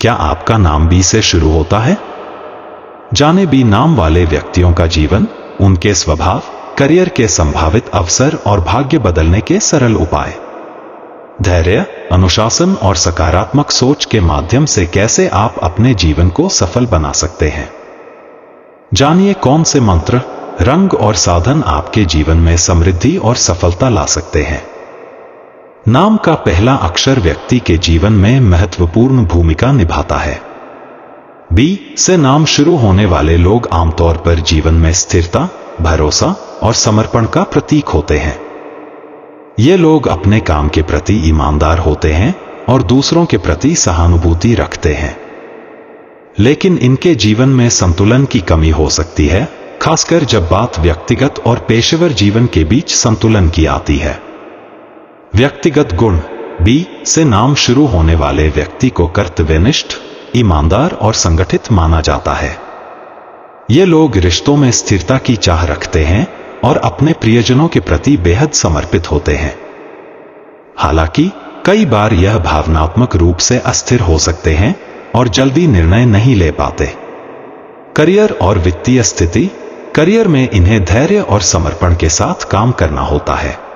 क्या आपका नाम बी से शुरू होता है? जाने बी नाम वाले व्यक्तियों का जीवन, उनके स्वभाव, करियर के संभावित अवसर और भाग्य बदलने के सरल उपाय। धैर्य, अनुशासन और सकारात्मक सोच के माध्यम से कैसे आप अपने जीवन को सफल बना सकते हैं। जानिए कौन से मंत्र, रंग और साधन आपके जीवन में समृद्धि और सफलता ला सकते हैं। नाम का पहला अक्षर व्यक्ति के जीवन में महत्वपूर्ण भूमिका निभाता है। बी से नाम शुरू होने वाले लोग आमतौर पर जीवन में स्थिरता, भरोसा और समर्पण का प्रतीक होते हैं। ये लोग अपने काम के प्रति ईमानदार होते हैं और दूसरों के प्रति सहानुभूति रखते हैं। लेकिन इनके जीवन में संतुलन की कमी हो सकती है, खासकर जब बात व्यक्तिगत और पेशेवर जीवन के बीच संतुलन की आती है। व्यक्तिगत गुण, बी से नाम शुरू होने वाले व्यक्ति को कर्तव्यनिष्ठ, ईमानदार और संगठित माना जाता है। ये लोग रिश्तों में स्थिरता की चाह रखते हैं और अपने प्रियजनों के प्रति बेहद समर्पित होते हैं। हालांकि कई बार यह भावनात्मक रूप से अस्थिर हो सकते हैं और जल्दी निर्णय नहीं ले पाते। करियर और वित्तीय स्थिति, करियर में इन्हें धैर्य और समर्पण के साथ काम करना होता है।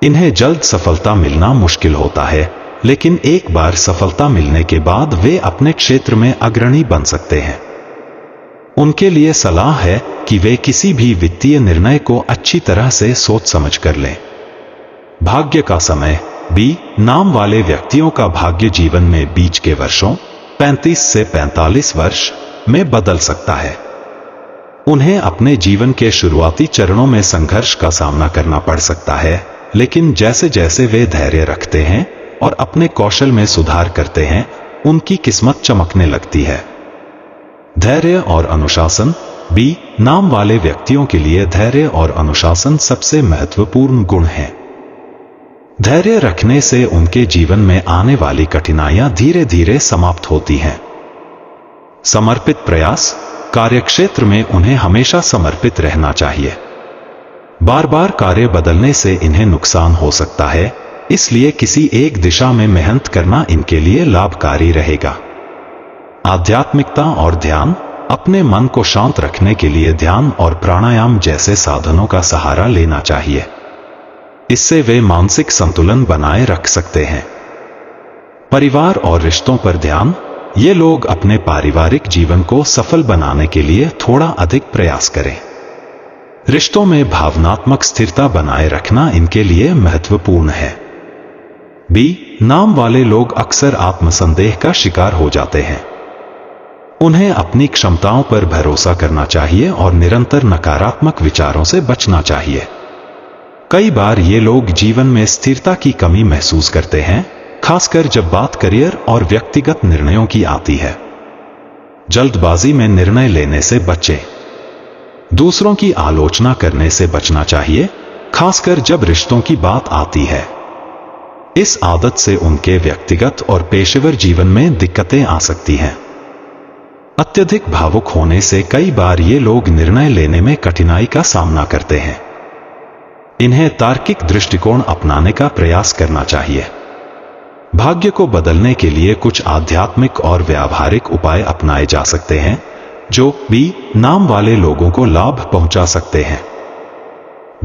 इन्हें जल्द सफलता मिलना मुश्किल होता है, लेकिन एक बार सफलता मिलने के बाद वे अपने क्षेत्र में अग्रणी बन सकते हैं। उनके लिए सलाह है कि वे किसी भी वित्तीय निर्णय को अच्छी तरह से सोच समझ कर लें। भाग्य का समय, बी नाम वाले व्यक्तियों का भाग्य जीवन में बीच के वर्षों 35 से 45 वर्ष में बदल सकता है। उन्हें अपने जीवन के शुरुआती चरणों में संघर्ष का सामना करना पड़ सकता है, लेकिन जैसे जैसे वे धैर्य रखते हैं और अपने कौशल में सुधार करते हैं, उनकी किस्मत चमकने लगती है। धैर्य और अनुशासन, बी नाम वाले व्यक्तियों के लिए धैर्य और अनुशासन सबसे महत्वपूर्ण गुण हैं। धैर्य रखने से उनके जीवन में आने वाली कठिनाइयां धीरे धीरे समाप्त होती हैं। समर्पित प्रयास, कार्यक्षेत्र में उन्हें हमेशा समर्पित रहना चाहिए। बार बार कार्य बदलने से इन्हें नुकसान हो सकता है, इसलिए किसी एक दिशा में मेहनत करना इनके लिए लाभकारी रहेगा। आध्यात्मिकता और ध्यान, अपने मन को शांत रखने के लिए ध्यान और प्राणायाम जैसे साधनों का सहारा लेना चाहिए। इससे वे मानसिक संतुलन बनाए रख सकते हैं। परिवार और रिश्तों पर ध्यान, ये लोग अपने पारिवारिक जीवन को सफल बनाने के लिए थोड़ा अधिक प्रयास करें। रिश्तों में भावनात्मक स्थिरता बनाए रखना इनके लिए महत्वपूर्ण है। बी नाम वाले लोग अक्सर आत्मसंदेह का शिकार हो जाते हैं। उन्हें अपनी क्षमताओं पर भरोसा करना चाहिए और निरंतर नकारात्मक विचारों से बचना चाहिए। कई बार ये लोग जीवन में स्थिरता की कमी महसूस करते हैं, खासकर जब बात करियर और व्यक्तिगत निर्णयों की आती है। जल्दबाजी में निर्णय लेने से बचें। दूसरों की आलोचना करने से बचना चाहिए, खासकर जब रिश्तों की बात आती है। इस आदत से उनके व्यक्तिगत और पेशेवर जीवन में दिक्कतें आ सकती हैं। अत्यधिक भावुक होने से कई बार ये लोग निर्णय लेने में कठिनाई का सामना करते हैं। इन्हें तार्किक दृष्टिकोण अपनाने का प्रयास करना चाहिए। भाग्य को बदलने के लिए कुछ आध्यात्मिक और व्यावहारिक उपाय अपनाए जा सकते हैं, जो बी नाम वाले लोगों को लाभ पहुंचा सकते हैं।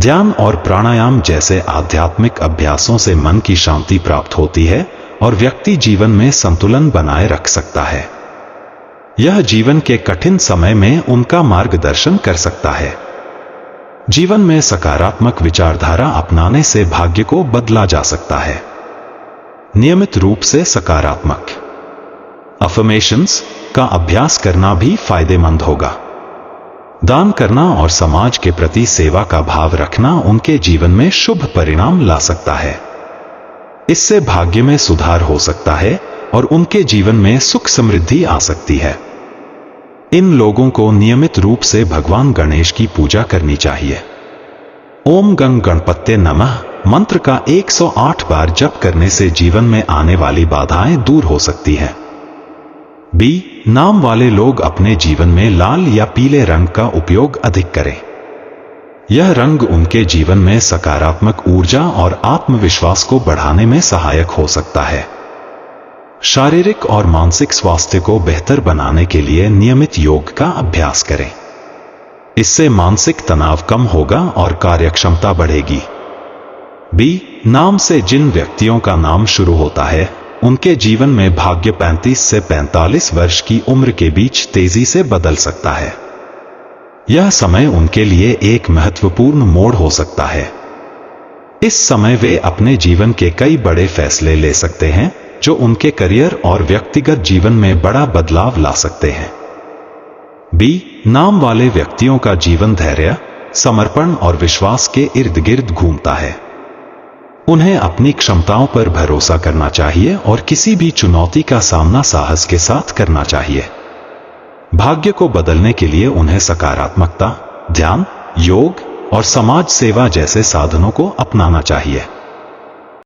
ध्यान और प्राणायाम जैसे आध्यात्मिक अभ्यासों से मन की शांति प्राप्त होती है और व्यक्ति जीवन में संतुलन बनाए रख सकता है। यह जीवन के कठिन समय में उनका मार्गदर्शन कर सकता है। जीवन में सकारात्मक विचारधारा अपनाने से भाग्य को बदला जा सकता है। नियमित रूप से सकारात्मक अफर्मेशंस का अभ्यास करना भी फायदेमंद होगा। दान करना और समाज के प्रति सेवा का भाव रखना उनके जीवन में शुभ परिणाम ला सकता है। इससे भाग्य में सुधार हो सकता है और उनके जीवन में सुख समृद्धि आ सकती है। इन लोगों को नियमित रूप से भगवान गणेश की पूजा करनी चाहिए। ओम गं गणपत्ये नमः मंत्र का 108 बार जप करने से जीवन में आने वाली बाधाएं दूर हो सकती हैं। बी नाम वाले लोग अपने जीवन में लाल या पीले रंग का उपयोग अधिक करें। यह रंग उनके जीवन में सकारात्मक ऊर्जा और आत्मविश्वास को बढ़ाने में सहायक हो सकता है। शारीरिक और मानसिक स्वास्थ्य को बेहतर बनाने के लिए नियमित योग का अभ्यास करें। इससे मानसिक तनाव कम होगा और कार्यक्षमता बढ़ेगी। बी, नाम से जिन व्यक्तियों का नाम शुरू होता है उनके जीवन में भाग्य 35 से 45 वर्ष की उम्र के बीच तेजी से बदल सकता है। यह समय उनके लिए एक महत्वपूर्ण मोड़ हो सकता है। इस समय वे अपने जीवन के कई बड़े फैसले ले सकते हैं जो उनके करियर और व्यक्तिगत जीवन में बड़ा बदलाव ला सकते हैं। बी, नाम वाले व्यक्तियों का जीवन धैर्य, समर्पण और विश्वास के इर्द गिर्द घूमता है। उन्हें अपनी क्षमताओं पर भरोसा करना चाहिए और किसी भी चुनौती का सामना साहस के साथ करना चाहिए। भाग्य को बदलने के लिए उन्हें सकारात्मकता, ध्यान, योग और समाज सेवा जैसे साधनों को अपनाना चाहिए।